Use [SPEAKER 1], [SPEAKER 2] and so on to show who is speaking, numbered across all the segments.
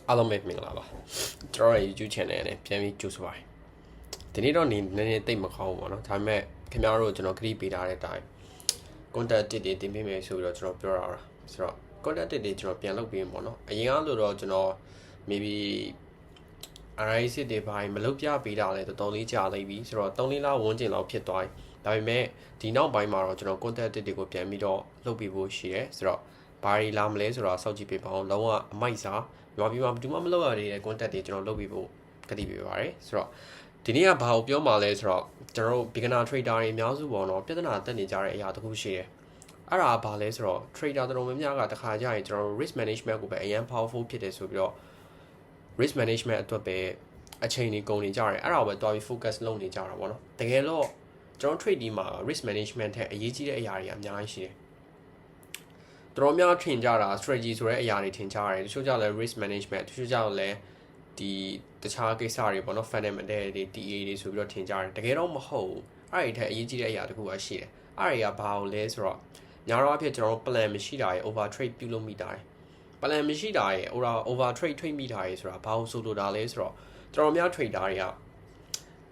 [SPEAKER 1] အားလုံးပဲမင်္ဂလာပါကျွန်တော်ရဲ့ YouTube channel နဲ့ပြန်ပြီးကြိုဆိုပါတယ်ဒီနေ့တော့နည်းနည်းသိပ်မကောင်းဘူးပေါ့နော်ဒါပေမဲ့ခင်ဗျားတို့ကျွန်တော်ခရီးပေးထားတဲ့အတိုင်း content တစ်တွေတင်ပေးမယ်ဆိုပြီးတော့ကျွန်တော်ပြောတာဆိုတော့ content တစ်တွေကျွန်တော်ပြန်လုပ်ပေးမှာပေါ့နော်အရင်ကလို့တော့ကျွန်တော် maybe analysis တွေဘာမလုပ်ပြပေးတာလဲတော်တော်လေးကြာလိုက်ပြီဆိုတော့3-4လဝန်းကျင်လောက်ဖြစ်သွားပြီဒါပေမဲ့ဒီနောက်ပိုင်းမှာတော့ကျွန်တော် content တစ်တွေကိုပြန်ပြီးတော့လုပ်ပေးဖို့ရှိတယ်ဆိုတော့ဘာတွေလာမလဲဆိုတော့စောင့်ကြည့်ပေးပါအောင်လုံးဝအမိုက်စားမြန်မာပြည်မှာဘူးမှမလုပ်ရတဲ့ content တွေကျွန်တော်လုပ်ပေးဖို့ကတိပေးပါတယ်ဆိုတော့ဒီနေ့ကဘာကိုပြောမှလဲဆိုတော့ကျွန်တော်တို့ beginner trader တွေအများစုပေါ့နော်ပြဿနာတက်နေကြတဲ့အရာတစ်ခုရှိတယ်အဲ့ဒါဘာလဲဆိုတော့ trader တော်တော်များများကတခါကြရင်ကျွန်တော်တို့ risk management ကိုပဲအရင် powerful ဖြစ်တယ်ဆိုပြီးတော့ risk management အတွက်ပဲအချိန်ကြီးကုန်နေကြတယ်အဲ့ဒါကိုပဲတွားပြီး focus လုပ်နေကြတာပေါ့နော်တကယ်တော့ကျွန်တော် trade ဒီမှာ risk management ထက်အရေးကြီးတဲ့အရာတွေအများကြီးရှိတယ်တော်များထင်ကြတာ strategy ဆိုတဲ့အရာတွေထင်ကြတယ်တချို့ကြလည်း risk management တချို့ကြလည်းဒီတခြားကိစ္စတွေပေါ့နော် fundamental တွေ TA တွေဆိုပြီးတော့ထင်ကြတယ်တကယ်တော့မဟုတ်ဘူးအဲ့ဒီထက်အရေးကြီးတဲ့အရာတခုကရှိတယ်အဲ့ဒီကဘာလို့လဲဆိုတော့ညာတော့အဖြစ်ကျွန်တော်တို့ plan မရှိတာရယ် over trade ပြုလုပ်မိတာရယ် plan မရှိတာရယ် over trade ထွေးမိတာရယ်ဆိုတာဘာလို့ဆိုလိုတာလဲဆိုတော့ကျွန်တော်များ trader တွေက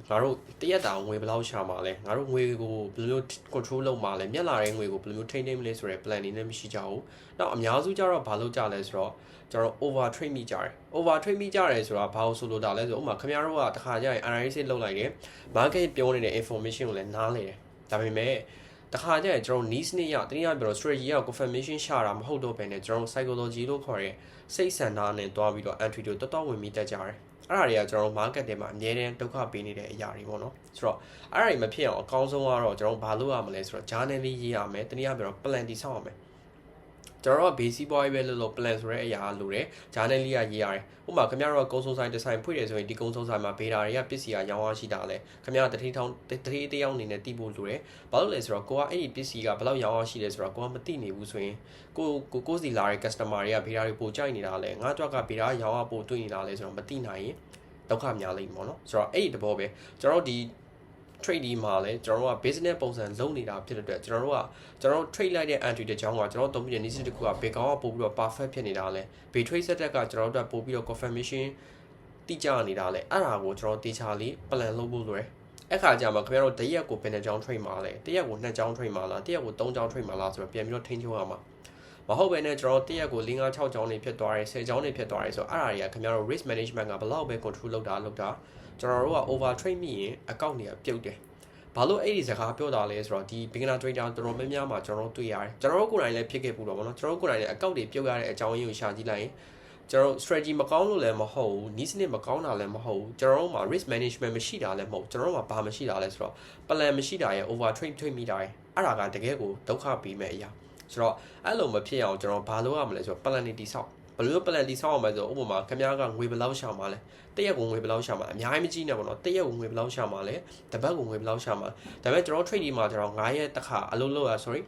[SPEAKER 1] ငါတို့တရက်တာငွေဘယ်လောက်ရှာမှာလဲငါတို့ငွေကိုဘယ်လို control လုပ်မှာလဲမျက်လာတဲ့ငွေကိုဘယ်လိုထိန်းသိမ်းမလဲဆိုတဲ့ plan တွေနဲ့မရှိကြဘူး။နောက်အများစုကြတော့ဘာလုပ်ကြလဲဆိုတော့ကျွန်တော် over trade မိကြတယ်။ over trade မိကြတယ်ဆိုတာဘာလို့ဆိုလိုတာလဲဆိုတော့ဥပမာခင်ဗျားတို့ကတစ်ခါကျရင် analysis လုပ်လိုက်တယ် market ပြောနေတဲ့ information ကိုလည်းနားလည်တယ်။ဒါပေမဲ့တစ်ခါကျရင်ကျွန်တော် needs နဲ့ရတနည်းအားဖြင့် strategy ကို confirmation ရှာတာမဟုတ်တော့ဘဲနဲ့ကျွန်တော် psychology လို့ခေါ်တဲ့စိတ်ဆန္ဒနဲ့တွားပြီးတော့ entry တွေတော်ဝင်မိတတ်ကြတယ်။အဲ့ဒါတွေကကျွန်တော် market ထဲမှာအများနဲ့ဒုက္ခပေးနေတဲ့အရာတွေပေါ့နော်ဆိုတော့အဲ့ဒါတွေမဖြစ်အောင်အကောင်းဆုံးကတော့ကျွန်တော်ဘာလုပ်ရမလဲဆိုတော့ journal လေးရေးရမယ်တနည်းအားဖြင့် plan တည်ဆောက်ရမယ်ကျွန်တော်က basic ပွားရေးပဲလို့ plan ဆိုတဲ့အရာလိုတယ် journal လေးရေးရတယ်ဥပမာခင်ဗျားတို့ကကုန်းဆုံးဆိုင် design ဖွင့်တယ်ဆိုရင်ဒီကုန်းဆုံးဆိုင်မှာဘေတာတွေကပစ္စည်းကရောင်းရရှိတာလဲခင်ဗျားကတတိတယောက်အနေနဲ့တည်ဖို့လိုတယ်ဘာလို့လဲဆိုတော့ကိုကအဲ့ဒီပစ္စည်းကဘယ်လောက်ရောင်းရရှိလဲဆိုတော့ကိုကမသိနေဘူးဆိုရင်ကိုစီလာတဲ့ customer တွေကဘေတာတွေပိုကြိုက်နေတာလဲငါတို့ကဘေတာရောင်းရပိုတွေ့နေတာလဲဆိုတော့မသိနိုင်ရင်ဒုက္ခများလိမ့်မယ်နော်ဆိုတော့အဲ့ဒီတဘောပဲကျွန်တော်တို့ဒီ trade ဒီမှာလဲကျွန်တော်တို့က business ပုံစံလုပ်နေတာဖြစ်တဲ့အတွက်ကျွန်တော်တို့ trade လိုက်တဲ့ entry တစ်ချောင်းကကျွန်တော်တို့သုံးပြီးတဲ့ needs တစ်ခုကဘေကောင်ကပို့ပြီးတော့ perfect ဖြစ်နေတာလဲဘေ trade setup ကကျွန်တော်တို့ပို့ပြီးတော့ confirmation တိကျနေတာလဲအဲ့ဒါကိုကျွန်တော်တေချာလေး plan လုပ်ဖို့လိုတယ်အဲ့ခါကျမှခင်ဗျားတို့တစ်ရက်ကိုဘယ်နှကြောင်း trade မှာလဲတစ်ရက်ကို2ကြောင်း trade မှာလားတစ်ရက်ကို3ကြောင်း trade မှာလားဆိုတော့ပြန်ပြီးတော့ထိန်းချုပ်ရမှာမဟုတ်ပဲနဲ့ကျွန်တော်တစ်ရက်ကို5-6ကြောင်းနေဖြစ်သွားတယ်10ကြောင်းနေဖြစ်သွားတယ်ဆိုတော့အဲ့ဒါတွေကခင်ဗျားတို့ risk management ကဘယ်လောက်ပဲ control လုပ်တာကျွန်တော်တို့က over trade မိရင်အကောင့်တွေကပြုတ်တယ်ဘာလို့အဲ့ဒီစကားပြောတာလဲဆိုတော့ဒီ beginner trader တော်တော်များများမှာကျွန်တော်တို့တွေ့ရတယ်ကျွန်တော်တို့ကိုယ်တိုင်လည်းဖြစ်ခဲ့ဘူးတော့ဗောနော်ကျွန်တော်တို့ကိုယ်တိုင်လည်းအကောင့်တွေပြုတ်ရတဲ့အကြောင်းရင်းကိုရှာကြည့်လိုက်ရင်ကျွန်တော် strategy မကောင်းလို့လည်းမဟုတ်ဘူး needs နဲ့မကောင်းတာလည်းမဟုတ်ဘူးကျွန်တော်တို့မှာ risk management မရှိတာလည်းမဟုတ်ကျွန်တော်တို့မှာဘာမရှိတာလဲဆိုတော့ plan မရှိတာရဲ့ over trade ထွေးမိတာရဲ့အဲ့ဒါကတကယ်ကိုဒုက္ခပေးမဲ့အရာဆိုတော့အဲ့လိုမဖြစ်အောင်ကျွန်တော်ဘာလုပ်ရမလဲဆိုတော့ plan တွေတိဆောက်ဘယ်လို plan တိဆောက်အောင်မလဲဆိုတော့ဥပမာခင်ဗျားကငွေဘယ်လောက်ရှာမှာလဲတရက်ကိုငွေဘယ်လောက်ရှာမှာအများကြီးမကြည့်နဲ့ပေါ့နော်တရက်ကိုငွေဘယ်လောက်ရှာမှာလဲတပတ်ကိုငွေဘယ်လောက်ရှာမှာဒါပေမဲ့ကျွန်တော် trade ဒီမှာကျွန်တော်9ရက်တစ်ခါအလုပ်လုပ်ရ sorry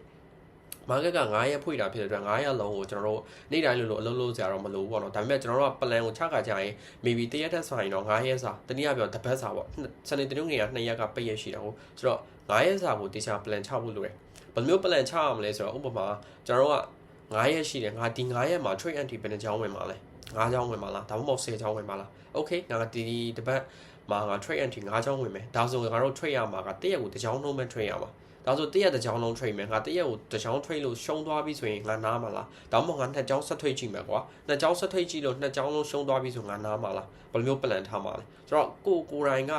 [SPEAKER 1] market က9ရက်ဖွင့်တာဖြစ်တဲ့အတွက်9ရက်လုံးကိုကျွန်တော်တို့နေ့တိုင်းလို့အလုပ်လုပ်ကြရတော့မလို့ပေါ့နော်ဒါပေမဲ့ကျွန်တော်တို့က plan ကိုချခါကြရင် maybe တရက်ထက်ဆိုင်တော့9ရက်စာတနည်းအားဖြင့်တစ်ပတ်စာပေါ့စနေတနင်္ဂနွေက2ရက်ကပိတ်ရက်ရှိတာကိုဆိုတော့9ရက်စာကိုတေချာ plan ချဖို့လိုတယ်ဘယ်လိုမျိုး plan ချရမလဲဆိုတော့ဥပမာကျွန်တော်တို့က9ရက်ရှိတယ်ငါဒီ9ရက်မှာ trade entry ဘယ်နှကြောင်းဝင်မှာလဲ9ကြောင်းဝင်မှာလားဒါမှမဟုတ်10ကြောင်းဝင်မှာလား okay ငါဒီတစ်ပတ်မှာငါ trade entry 9ကြောင်းဝင်မယ်ဒါဆိုငါတို့ trade ရမှာကတရက်ကိုတစ်ကြောင်းလုံးပဲ trade ရမှာဒါဆိုတရက်တစ်ကြောင်းလုံး trade မယ်ငါတရက်ကိုတစ်ကြောင်း trade လို့ရှုံးသွားပြီဆိုရင်ငါနားမှာလားဒါမှမဟုတ်ငါနှစ်ကြောင်းဆက် trade ကြည့်မယ်ကွာနှစ်ကြောင်းဆက် trade ကြည့်လို့နှစ်ကြောင်းလုံးရှုံးသွားပြီဆိုငါနားမှာလားဘယ်လိုမျိုး plan ထားမှာလဲဆိုတော့ကိုယ်တိုင်က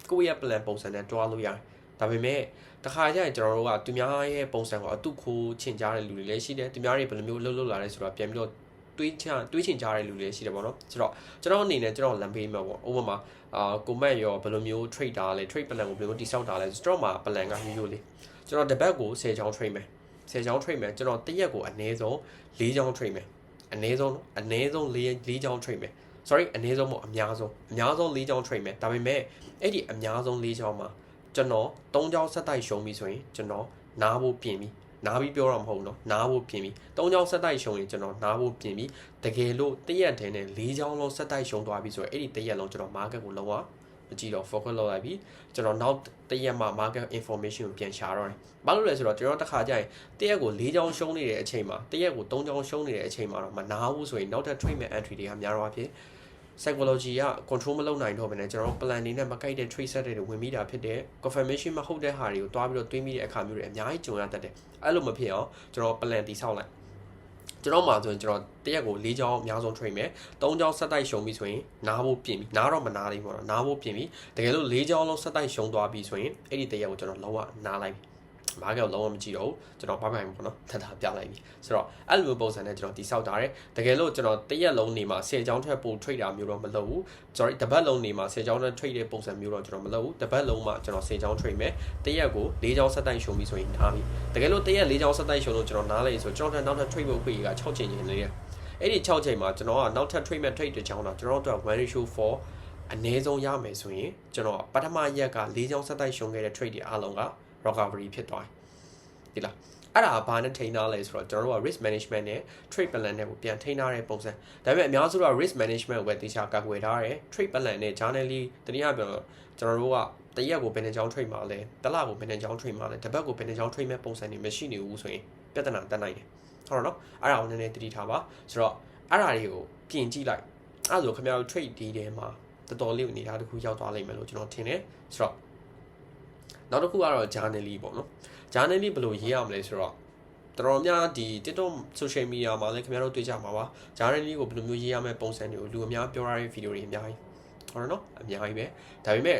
[SPEAKER 1] ကိုယ့်ရဲ့ plan ပုံစံနဲ့တွားလို့ရတယ်ဒါပေမဲ့တခါကျရင်ကျွန်တော်တို့ကသူများရဲ့ပုံစံကိုအတုခိုးချင်ကြတဲ့လူတွေလည်းရှိတယ်သူများတွေဘယ်လိုမျိုးလှုပ်လာလဲဆိုတော့ပြန်ပြီးတော့တွေးချင်ကြတဲ့လူတွေရှိတယ်ပေါ့နော်ဆိုတော့ကျွန်တော်အနေနဲ့ကျွန်တော်လမ်းပေးမှာပေါ့ဥပမာကိုမက်ရောဘယ်လိုမျိုး trade တာလဲ trade plan ကိုဘယ်လိုတိစောက်တာလဲကျွန်တော်မှာ plan ကရိုးရိုးလေးကျွန်တော်တစ်ပတ်ကို10ကြောင်း trade မယ်10ကြောင်း trade မယ်ကျွန်တော်တစ်ရက်ကိုအနည်းဆုံး4ကြောင်း trade မယ်အနည်းဆုံး4ကြောင်း trade မယ် sorry အနည်းဆုံးမဟုတ်အများဆုံး4ကြောင်း trade မယ်ဒါပေမဲ့အဲ့ဒီအများဆုံး4ကြောင်းမှာကျွန်တော်3ကြောင်းဆက်တိုက်ရှုံးပြီဆိုရင်ကျွန်တော်နားဖို့ပြင်ပြီနားပြီးပြောရမှာမဟုတ်နော်နားဖို့ပြင်ပြီ3ကြောင်းဆက်တိုက်ရှုံးရင်ကျွန်တော်နားဖို့ပြင်ပြီတကယ်လို့တရက်တည်းနဲ့4ကြောင်းလုံးဆက်တိုက်ရှုံးသွားပြီဆိုရင်အဲ့ဒီတရက်လုံးကျွန်တော် market ကိုလုံးဝမကြည့်တော့ focus လုပ်လိုက်ပြီကျွန်တော်နောက်တရက်မှာ market information ကိုပြန်ရှာတော့တယ်ဘာလို့လဲဆိုတော့ကျွန်တော်တစ်ခါကျရင်တရက်ကို4ကြောင်းရှုံးနေတဲ့အချိန်မှာတရက်ကို3ကြောင်းရှုံးနေတဲ့အချိန်မှာတော့မနားဘူးဆိုရင်နောက်ထပ် trade မဲ့ entry တွေကများတော့ဖြစ် psychology က control မလုပ်နိုင်တော့ဘဲနဲ့ကျွန်တော် plan နေနဲ့မကိုက်တဲ့ trade set တွေဝင်မိတာဖြစ်တဲ့ confirmation မဟုတ်တဲ့ဟာတွေကိုတွားပြီးတော့တွေးမိတဲ့အခါမျိုးတွေအများကြီးကြုံရတတ်တယ်အဲ့လိုမဖြစ်အောင်ကျွန်တော် plan တိဆောက်လိုက်ကျွန်တော်မှာဆိုရင်ကျွန်တော်တရက်ကို၄ကြောင်းအများဆုံး trade မယ်၃ကြောင်းဆက်တိုက်ရှုံပြီးဆိုရင်နားဖို့ပြင်ပြီးနားတော့မနားလိမ့်ပေါ့နော်နားဖို့ပြင်ပြီးတကယ်လို့၄ကြောင်းလုံးဆက်တိုက်ရှုံသွားပြီးဆိုရင်အဲ့ဒီတရက်ကိုကျွန်တော်လုံးဝနားလိုက်မားကောက်လုံးဝမကြည့်တော့ဘူးကျွန်တော်ဘာမှမပေါ့နော်ထပ်ထားပြလိုက်ပြီဆိုတော့အဲ့လိုမျိုးပုံစံနဲ့ကျွန်တော်တိဆောက်ထားတယ်တကယ်လို့ကျွန်တော်တရက်လုံးနေမှာ10ကြောင်းထက်ပို trade တာမျိုးတော့မလုပ်ဘူး sorry တပတ်လုံးနေမှာ10ကြောင်းထက် trade တဲ့ပုံစံမျိုးတော့ကျွန်တော်မလုပ်ဘူးတပတ်လုံးမှာကျွန်တော်10ကြောင်း trade မယ်တရက်ကို4ကြောင်းဆက်တိုက်ရှုံပြီးဆိုရင်နားပြီတကယ်လို့တရက်4ကြောင်းဆက်တိုက်ရှုံလို့ကျွန်တော်နားလိုက်ဆိုကျွန်တော်နောက်ထပ် trade ဖို့ခွင့်ရက6ချိန်ချင်းလေးတယ်အဲ့ဒီ6ချိန်မှာကျွန်တော်ကနောက်ထပ် trade မဲ့ trade တစ်ကြောင်းတော့ကျွန်တော်တို့ 1:4 အနည်းဆုံးရမယ်ဆိုရင်ကျွန်တော်ပထမရက်က4ကြောင်းဆက်တိုက်ရှုံခဲ့တဲ့ trade တွေအားလုံးက recovery ဖြစ်သွားတယ်ဒီလားအဲ့ဒါဘာနဲ့ထိန်းထားလဲဆိုတော့ကျွန်တော်တို့က risk management နဲ့ trade plan နဲ့ကိုပြန်ထိန်းထားတဲ့ပုံစံဒါပေမဲ့အများစုက risk management ကိုပဲတေချာကာကွယ်ထားတယ် trade plan နဲ့ journally တနည်းအားဖြင့်ကျွန်တော်တို့ကတရက်ကိုဘယ်နှကြောင်း trade မှာလဲတစ်လကိုဘယ်နှကြောင်း trade မှာလဲတစ်ပတ်ကိုဘယ်နှကြောင်း trade မဲ့ပုံစံတွေမရှိနေဘူးဆိုရင်ပြဿနာတက်နိုင်တယ်ဟုတ်တော့နော်အဲ့ဒါကိုနည်းနည်းသတိထားပါဆိုတော့အဲ့ဒါတွေကိုပြင်ကြည့်လိုက်အဲ့ဒါဆိုခင်ဗျားတို့ trade ဒီထဲမှာတော်တော်လေးအနေထားတစ်ခုရောက်သွားလိမ့်မယ်လို့ကျွန်တော်ထင်တယ်ဆိုတော့နောက်တစ်ခုကတော့ journally ပေါ့နော် journally ဘယ်လိုရေးရမလဲဆိုတော့တော်တော်များဒီ TikTok social media မှာလည်းခင်ဗျားတို့တွေ့ကြမှာပါ journally ကိုဘယ်လိုမျိုးရေးရမယ့်ပုံစံတွေကိုလူအများပြောရတဲ့ video တွေအများကြီးဟုတ်တော့နော်အများကြီးပဲဒါပေမဲ့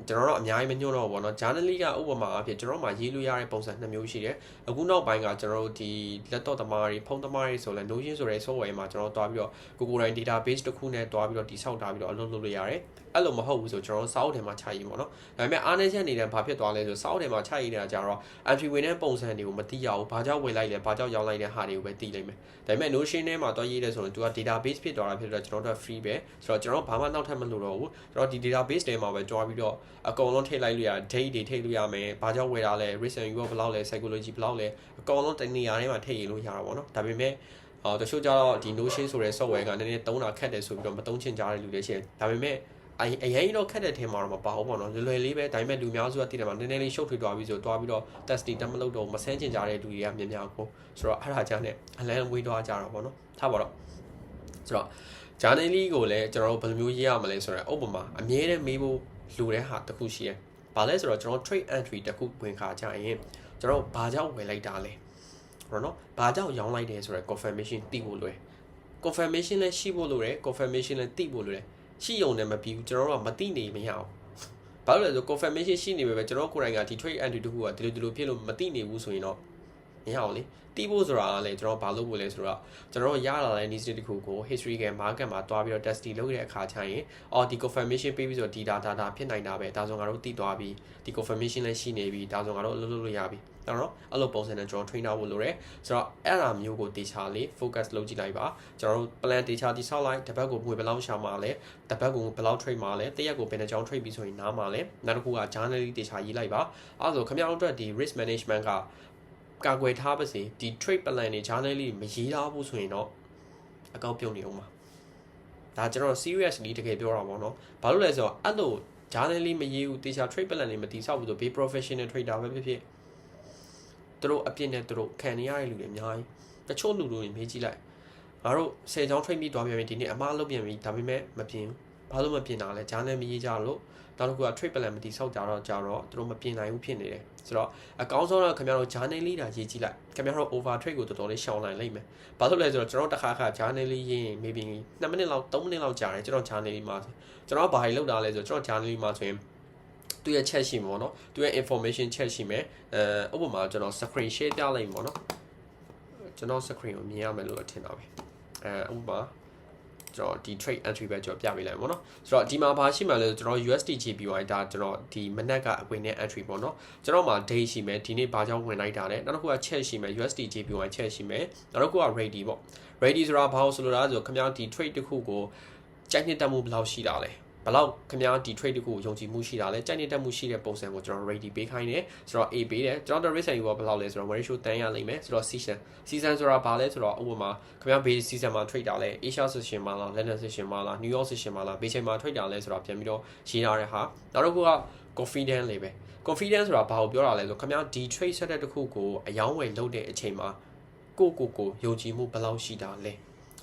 [SPEAKER 1] ကျွန်တော်တို့အများကြီးမညွှန်းတော့ဘူးเนาะ journally ကဥပမာအဖြစ်ကျွန်တော်တို့မှာရေးလို့ရတဲ့ပုံစံ2မျိုးရှိတယ်အခုနောက်ပိုင်းကကျွန်တော်တို့ဒီ laptop သမားတွေဖုန်းသမားတွေဆိုလဲ Notion ဆိုတဲ့ software မှာကျွန်တော်တွားပြီးတော့ Google Drive database တစ်ခုနဲ့တွားပြီးတော့တိဆောက်ထားပြီးတော့အလုပ်လုပ်လို့ရတယ်အဲ့လိုမဟုတ်ဘူးဆိုကျွန်တော်တို့စာအုပ်ထဲမှာခြာရေးပေါ့နော်ဒါပေမဲ့အားနည်းချက်နေတဲ့ဘာဖြစ်သွားလဲဆိုစာအုပ်ထဲမှာခြာရေးနေတာကြတော့ entry ဝင်တဲ့ပုံစံတွေကိုမသိရဘူးဘာကြောင့်ဝင်လိုက်လဲဘာကြောင့်ရောက်လိုက်တဲ့ဟာတွေကိုပဲသိလိမ့်မယ်ဒါပေမဲ့ Notion ထဲမှာတွားရေးတယ်ဆိုရင် तू က database ဖြစ်သွားတာဖြစ်တော့ကျွန်တော်တို့ free ပဲဆိုတော့ကျွန်တော်ဘာမှနောက်ထပ်မလုပ်တော့ဘူးကျွန်တော်ဒီ database ထဲမှာပဲတွားပြီးတော့အကုန်လုံးထည့်လိုက်လို့ရ date တွေထည့်လို့ရမယ်ဘာကြောင့်ဝယ်တာလဲ risk and reward ဘယ်လောက်လဲ psychology ဘယ်လောက်လဲအကုန်လုံးတနေရာထဲမှာထည့်ရလို့ရတာပေါ့နော်ဒါပေမဲ့တချို့ကြတော့ဒီ Notion ဆိုတဲ့ software ကနည်းနည်းသုံးတာခက်တယ်ဆိုပြီးတော့မသုံးချင်ကြတဲ့လူတွေရှိတယ်ဒါပေမဲ့အရင်တော့ခက်တဲ့ထဲမှာတော့မပါဘူးပေါ့နော်လွယ်လွယ်လေးပဲဒါပေမဲ့လူများစုကတည်တယ်မှာနည်းနည်းလေးရှုပ်ထွေးသွားပြီးဆိုတွားပြီးတော့ testing တက်မလုပ်တော့မဆန်းချင်ကြတဲ့လူတွေကများများကိုဆိုတော့အဲ့ဒါကြောင့်ねအလန်းဝေးသွားကြတော့ပေါ့နော်ထားပါတော့ဆိုတော့ journally ကိုလည်းကျွန်တော်တို့ဘယ်လိုမျိုးရေးရမလဲဆိုတော့ဥပမာအမြဲတမ်းမေးဖို့လူတဲ့ဟာတစ်ခုရှိတယ်ဘာလဲဆိုတော့ကျွန်တော် trade entry တစ်ခုဝင်ခါကြရင်ကျွန်တော်ဘာကြောင့်ဝယ်လိုက်တာလဲဟုတ်နော်ဘာကြောင့်ရောင်းလိုက်တယ်ဆိုတော့ confirmation သိဖို့လိုတယ် confirmation လည်းရှိဖို့လိုတယ် confirmation လည်းသိဖို့လိုတယ်ရှိုံနဲ့မပြီးဘူးကျွန်တော်တို့ကမသိနေမရအောင်ဘာလို့လဲဆို confirmation ရှိနေပေမဲ့ကျွန်တော်ကိုယ်တိုင်ကဒီ trade entry တခုကဒီလိုဖြစ်လို့မသိနေဘူးဆိုရင်တော့မရအောင်လေတီးဖို့ဆိုတာကလည်းကျွန်တော်ဘာလုပ်ဖို့လဲဆိုတော့ကျွန်တော်ရလာတဲ့ news တစ်ခုကို history က market မှာတွားပြီးတော့ testing လုပ်တဲ့အခါကျရင်ဒီ confirmation ပေးပြီးဆိုတော့ဒီ data ဖြစ်နိုင်တာပဲဒါဆိုငါတို့သိသွားပြီဒီ confirmation လည်းရှိနေပြီဒါဆိုငါတို့လုပ်လို့ရပြီဒါတော့အဲ့လိုပုံစံနဲ့ကျွန်တော် train ဖို့လိုတယ်ဆိုတော့အဲ့ဒါမျိုးကိုတေချာလေး focus လုပ်ကြည့်လိုက်ပါကျွန်တော်တို့ plan တေချာတိဆောက်လိုက်တစ်ပတ်ကိုငွေဘယ်လောက်ရှာမှာလဲတစ်ပတ်ကိုဘယ်လောက် trade မှာလဲတစ်ရက်ကိုဘယ်နှကြောင်း trade ပြီးဆိုရင်နားမှာလဲနောက်တစ်ခုက journal တေချာရေးလိုက်ပါအဲ့ဆိုခင်ဗျားတို့အတွက်ဒီ risk management ကကာကွယ်ထားပါစေဒီ trade plan တွေ journal လေးမရေးထားဘူးဆိုရင်တော့အကောက်ပြုတ်နေအောင်ပါဒါကျွန်တော် seriously တကယ်ပြောတာပေါ့နော်ဘာလို့လဲဆိုတော့အဲ့လို journal လေးမရေးဘူးတေချာ trade plan တွေမတည်ဆောက်ဘူးဆိုဘေး professional trader ပဲဖြစ်ဖြစ်သူတို့အပြစ်နဲ့သူတို့ခံနေရတဲ့လူတွေအများကြီးတချို့လူတွေမေးကြည့်လိုက်ငါတို့10ချောင်း trade ပြီးသွားပြန်ပြီဒီနေ့အမားလုပ်ပြန်ပြီဒါပေမဲ့မပြင်ဘာလို့မပြင်တာလဲ journal မရေးကြလို့နောက်တစ်ခုက trade plan မတည်ဆောက်ကြတော့သူတို့မပြင်နိုင်ဘူးဖြစ်နေတယ်ဆိုတော့အကောင်းဆုံးတော့ခင်ဗျားတို့ journal လေးတာရေးကြည့်လိုက်ခင်ဗျားတို့ over trade ကိုတော်တော်လေးရှောင်နိုင်လိမ့်မယ်ဘာလို့လဲဆိုတော့ကျွန်တော်တစ်ခါ journal လေးရေးရင် maybe 2မိနစ်လောက်3မိနစ်လောက်ကြာတယ်ကျွန်တော် journal လေးမှာကျွန်တော်ဘာတွေလုပ်တာလဲဆိုတော့ကျွန်တော် journal လေးမှာဆိုရင်သူရဲ့ chat ရှိမှာပေါ့နော်သူရဲ့ information chat ရှိမယ်ဥပမာကျွန်တော် screen share ပြလိုက်ပေါ့နော်ကျွန်တော် screen ကိုမြင်ရမယ်လို့ထင်တာပဲဥပမာကျွန်တော်ဒီ trade entry ပဲကျွန်တော်ပြပေးလိုက်ပေါ့နော်ဆိုတော့ဒီမှာဘာရှိမှလဲကျွန်တော် USD JPY ဒါကျွန်တော်ဒီမနက်ကအဝင်တဲ့ entry ပေါ့နော်ကျွန်တော်မှာ date ရှိမယ်ဒီနေ့ဘာကြောင့်ဝင်လိုက်တာလဲနောက်တစ်ခုက chat ရှိမယ် USD JPY chat ရှိမယ်နောက်တစ်ခုက ready ပေါ့ ready ဆိုတာဘာလို့ဆိုလိုတာဆိုခင်ဗျားဒီ trade တစ်ခုကိုကြိုက်နှစ်တက်မှုဘယ်လောက်ရှိတာလဲဘယ်လောက်ခင်ဗျားဒီ trade တစ်ခုကိုယုံကြည်မှုရှိတာလဲကြိုက်နေတတ်မှုရှိတဲ့ပုံစံကိုကျွန်တော် ready ပေးခိုင်းတယ်ဆိုတော့ A ပေးတယ်ကျွန်တော် risk and reward ဘယ်လောက်လဲဆိုတော့ ratio တန်းရလိမ့်မယ်ဆိုတော့ season ဆိုတာဘာလဲဆိုတော့ဥပမာခင်ဗျား base season မှာ trade တာလဲ Asia session မှာလား London session မှာလား New York session မှာလား base ချိန်မှာ trade တာလဲဆိုတော့ပြန်ပြီးတော့ရေးထားတဲ့ဟာနောက်တစ်ခုက confidence လေးပဲ confidence ဆိုတာဘာကိုပြောတာလဲဆိုခင်ဗျားဒီ trade ဆက်တဲ့တစ်ခုကိုအယောင်းဝယ်လုပ်တဲ့အချိန်မှာကိုယုံကြည်မှုဘယ်လောက်ရှိတာလဲ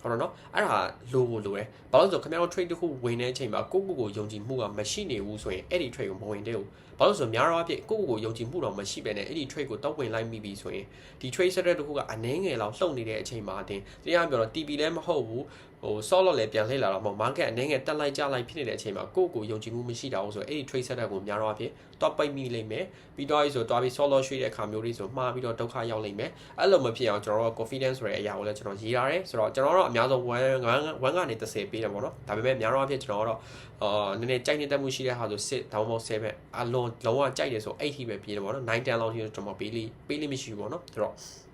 [SPEAKER 1] ဟုတ်တော့နော်အဲ့ဒါလိုတယ်ဘာလို့ဆိုခင်ဗျားတို့ trade တစ်ခုဝင်တဲ့အချိန်မှာကိုယုံကြည်မှုကမရှိနေဘူးဆိုရင်အဲ့ဒီ trade ကိုမဝင်တဲ့ဘူးဘာလို့ဆိုများတော့အဖြစ်ကိုယုံကြည်မှုတော့မရှိပဲနဲ့အဲ့ဒီ trade ကိုတောက်ဝင်လိုက်မိပြီဆိုရင်ဒီ trade setter တစ်ခုကအနှဲငယ်လောက်လှုပ်နေတဲ့အချိန်မှာတင်တရားပြောတော့ TP လည်းမဟုတ်ဘူးsolid လည်းပြန်လှည့်လာတော့မဟုတ် market အနေငယ်တက်လိုက်ကြလိုက်ဖြစ်နေတဲ့အချိန်မှာကိုယုံကြည်မှုမရှိတာဘူးဆိုအဲ့ဒီ trade setter ကိုများတော့အဖြစ်တော့ပိတ်မိလိမ့်မယ်ပြီးတော့ဆိုတော့ပြီး solid ရွှေ့တဲ့အခါမျိုးတွေဆိုမှားပြီးတော့ဒုက္ခရောက်လိမ့်မယ်အဲ့လိုမဖြစ်အောင်ကျွန်တော်တို့ confidence ဆိုတဲ့အရာကိုလည်းကျွန်တော်ရေးထားတယ်ဆိုတော့ကျွန်တော်တို့အများဆုံး1ကနေ30ပေးတယ်ပေါ့နော်ဒါပေမဲ့များတော့အဖြစ်ကျွန်တော်တို့နည်းနည်းကြိုက်နေတတ်မှုရှိတဲ့ဟာဆို6ဒါမှမဟုတ်7အလုံးလုံးဝကြိုက်တယ်ဆို8ထိပဲပြေးတယ်ပေါ့နော်9 10လောက်ထိကျွန်တော်ပေးလိမရှိဘူးပေါ့နော်ဆိုတော့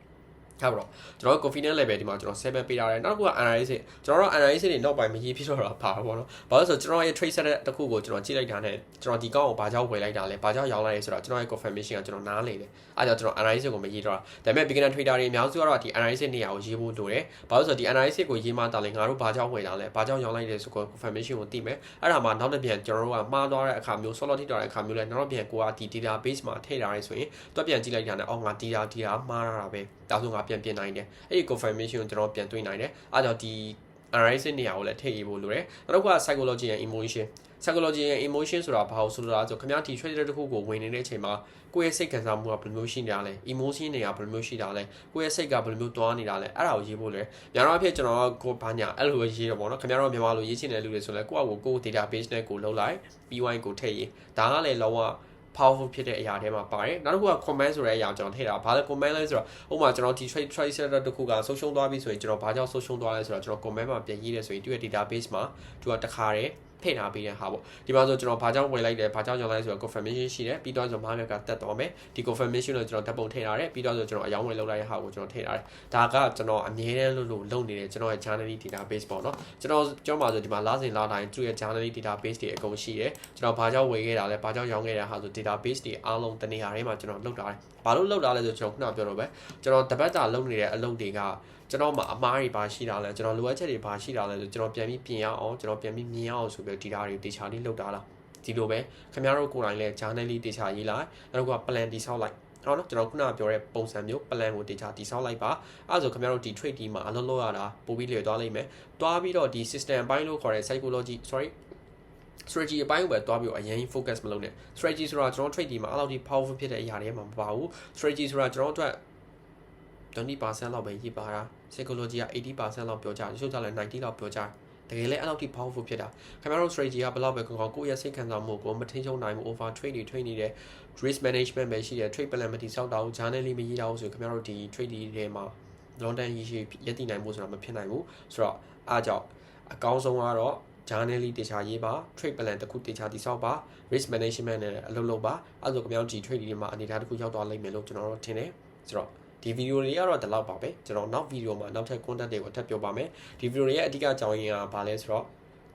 [SPEAKER 1] ဟုတ်ပါတော့ကျွန်တော် confidence level ဒီမှာကျွန်တော်7ပေးထားတယ်နောက်က analysis ကျွန်တော်တို့ analysis တွေနောက်ပိုင်းမရေးဖြစ်တော့တာပါပေါ့နော်ဘာလို့ဆိုကျွန်တော်ရဲ့ trade set တစ်ခုကိုကျွန်တော်ကြည့်လိုက်တာနဲ့ကျွန်တော်ဒီကောင်းကိုဘာကြောင့်ဝယ်လိုက်တာလဲဘာကြောင့်ရောင်းလိုက်လဲဆိုတော့ကျွန်တော်ရဲ့ confirmation ကကျွန်တော်နားလေတယ်အဲ့ဒါကြောင့်ကျွန်တော် analysis ကိုမရေးတော့တာဒါပေမဲ့ beginner trader တွေအများစုကတော့ဒီ analysis နေရာကိုရေးဖို့လိုတယ်ဘာလို့ဆိုတော့ဒီ analysis ကိုရေးမှတာလဲငါတို့ဘာကြောင့်ဝယ်တာလဲဘာကြောင့်ရောင်းလိုက်လဲဆိုတော့ confirmation ကိုသိမယ်အဲ့ဒါမှနောက်တစ်ပြန်ကျွန်တော်တို့ကမှားသွားတဲ့အခါမျိုး solid ထိသွားတဲ့အခါမျိုးလဲနောက်ပြန်ကိုကဒီ database မှာထည့်ထားရဲဆိုရင်တွက်ပြန်ကြည့်လိုက်တာနဲ့အော်ငါဒီတာမှားတာပဲဒါဆိုငါပြန်ပြင်နိုင်တယ်အဲ့ဒီ confirmation ကိုကျွန်တော်ပြန်တွေးနိုင်တယ်အဲ့တော့ဒီ analysis နေရာကိုလည်းထည့်ရေးဖို့လိုတယ်နောက်တစ်ခုက psychology and emotion ဆိုတာဘာလို့ဆိုလိုတာဆိုခင်ဗျားဒီ trader တစ်ခုကိုဝင်နေတဲ့အချိန်မှာကိုယ့်ရဲ့စိတ်ခံစားမှုကဘယ်လိုမျိုးရှိနေတာလဲ emotion တွေကဘယ်လိုမျိုးရှိတာလဲကိုယ့်ရဲ့စိတ်ကဘယ်လိုမျိုးတွားနေတာလဲအဲ့ဒါကိုရေးဖို့လေညာတော့အဖြစ်ကျွန်တော်ကိုဘာညာအဲ့လိုရေးတော့ပေါ့နော်ခင်ဗျားတို့မြန်မာလိုရေးချင်တဲ့လူတွေဆိုလဲကိုယ့်အကို database နဲ့ကိုလောက်လိုက်ပြီးဝိုင်းကိုထည့်ရေးဒါကလည်းလုံးဝpowerful ဖြစ်တဲ့အရာတွေမှာပါတယ်နောက်တစ်ခုက comment ဆိုတဲ့အရာကျွန်တော်ထည့်တာဘာလဲ comment လဲဆိုတော့ဥပမာကျွန်တော်ဒီ trade setter တစ်ခုကဆုံးရှုံးသွားပြီဆိုရင်ကျွန်တော်ဘာကြောင့်ဆုံးရှုံးသွားလဲဆိုတော့ကျွန်တော် comment မှာပြန်ရေးတယ်ဆိုရင်သူရဲ့ database မှာသူကတခါတည်းထည့်ထားပေးတဲ့ဟာပေါ့ဒီမှာဆိုကျွန်တော်ဘာကြောင့်ဝယ်လိုက်တယ်ဘာကြောင့်ရောင်းလိုက်ဆိုတော့ confirmation ရှိတယ်ပြီးတော့ဆို market ကတက်သွားမယ်ဒီ confirmation ကိုကျွန်တော်ဓာတ်ပုံထည့်ထားတယ်ပြီးတော့ဆိုကျွန်တော်အယောင်းဝယ်လုပ်လိုက်တဲ့ဟာကိုကျွန်တော်ထည့်ထားတယ်ဒါကကျွန်တော်အမြဲတမ်းလုပ်နေတဲ့ကျွန်တော်ရဲ့ journaling database ပေါ့နော်ကျွန်တော်ပြောမှာဆိုဒီမှာလစဉ်လတိုင်းသူ့ရဲ့ journaling database တွေအကုန်ရှိတယ်ကျွန်တော်ဘာကြောင့်ဝယ်ခဲ့တာလဲဘာကြောင့်ရောင်းခဲ့တာဟာဆို database တွေအားလုံးတနေရာထဲမှာကျွန်တော်လုပ်ထားတယ်ဘာလို့လုပ်တာလဲဆိုကျွန်တော်ခုနပြောတော့ပဲကျွန်တော်တပတ်တာလုပ်နေတဲ့အလုပ်တွေကကျွန်တော်မှာအမားတွေပါရှိတာလဲကျွန်တော်လိုအပ်ချက်တွေပါရှိတာလဲဆိုကျွန်တော်ပြန်ပြီးပြင်ရအောင်ကျွန်တော်ပြန်ပြီးမြင်ရအောင်ဆိုပြီးဒီ data တွေတေချာလေးလုပ်တာလားဒီလိုပဲခင်ဗျားတို့ကိုယ်တိုင်လဲ journal လေးတေချာရေးလိုက်နောက်တစ်ခုက plan တိဆောက်လိုက်ဟုတ်နော်ကျွန်တော်ခုနကပြောတဲ့ပုံစံမျိုး plan ကိုတေချာတိဆောက်လိုက်ပါအဲ့ဒါဆိုခင်ဗျားတို့ဒီ trade ဒီမှာအလုပ်လုပ်ရတာပို့ပြီးလျော်သွားလိမ့်မယ်တွားပြီးတော့ဒီ system အပိုင်းလို့ခေါ်တဲ့ strategy အပိုင်းကိုပဲတွားပြီးတော့အရင် focus မလုပ်နဲ့ strategy ဆိုတာကျွန်တော် trade ဒီမှာအဲ့လောက်ထိ powerful ဖြစ်တဲ့အရာတွေမှာမပါဘူး strategy ဆိုတာကျွန်တော်တို့အတွက်20% လောက်ပဲရေးပါတာ psychology က 80% လောက်ပြောကြတယ်တချို့ကြလည်း90လောက်ပြောကြတယ်တကယ်လည်းအဲ့လောက်ထိ powerful ဖြစ်တာခင်ဗျားတို့ strategy ကဘယ်လောက်ပဲကောင်းကောင်းကိုယ့်ရဲ့စိတ်ခံစားမှုကိုမထင်းချုံနိုင်ဘူး over trade တွေ trade နေတဲ့ risk management ပဲရှိတယ် trade plan မတိစောက်တာဘူး journal လေးမရေးတာဘူးဆိုခင်ဗျားတို့ဒီ trade တွေမှာ long term ရည်တည်နိုင်မှုဆိုတာမဖြစ်နိုင်ဘူးဆိုတော့အားကြောင့်အကောင်းဆုံးကတော့ journal လေးတေချာရေးပါ trade plan တစ်ခုတေချာတိစောက်ပါ risk management နဲ့အလုပ်လုပ်ပါအဲ့ဒါဆိုခင်ဗျားတို့ဒီ trade တွေမှာအနေထားတစ်ခုရောက်သွားလိမ့်မယ်လို့ကျွန်တော်တို့ထင်တယ်ဆိုတော့ဒီဗီဒီယိုလေးကတော့ဒီလောက်ပါပဲကျွန်တော်နောက်ဗီဒီယိုမှာနောက်ထပ် content တွေကိုထပ်ပြောပါမယ်ဒီဗီဒီယိုရဲ့အဓိကအကြောင်းရင်းကဘာလဲဆိုတော့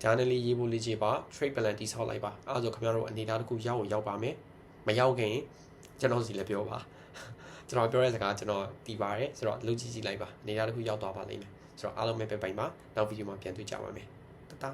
[SPEAKER 1] journal လေးရေးဖို့လေ့ကျင့်ပါ trade plan တိဆောက်လိုက်ပါအဲ့ဒါဆိုခင်ဗျားတို့အနေထားတစ်ခုရောက်ပါမယ်မရောက်ခင်ကျွန်တော်စီလည်းပြောပါကျွန်တော်ပြောတဲ့စကားကျွန်တော်တီးပါတယ်ဆိုတော့လုပ်ကြည့်လိုက်ပါအနေထားတစ်ခုရောက်သွားပါလိမ့်မယ်ဆိုတော့အားလုံးပဲပဲပိုင်ပါနောက်ဗီဒီယိုမှာပြန်တွေ့ကြပါမယ်တတာ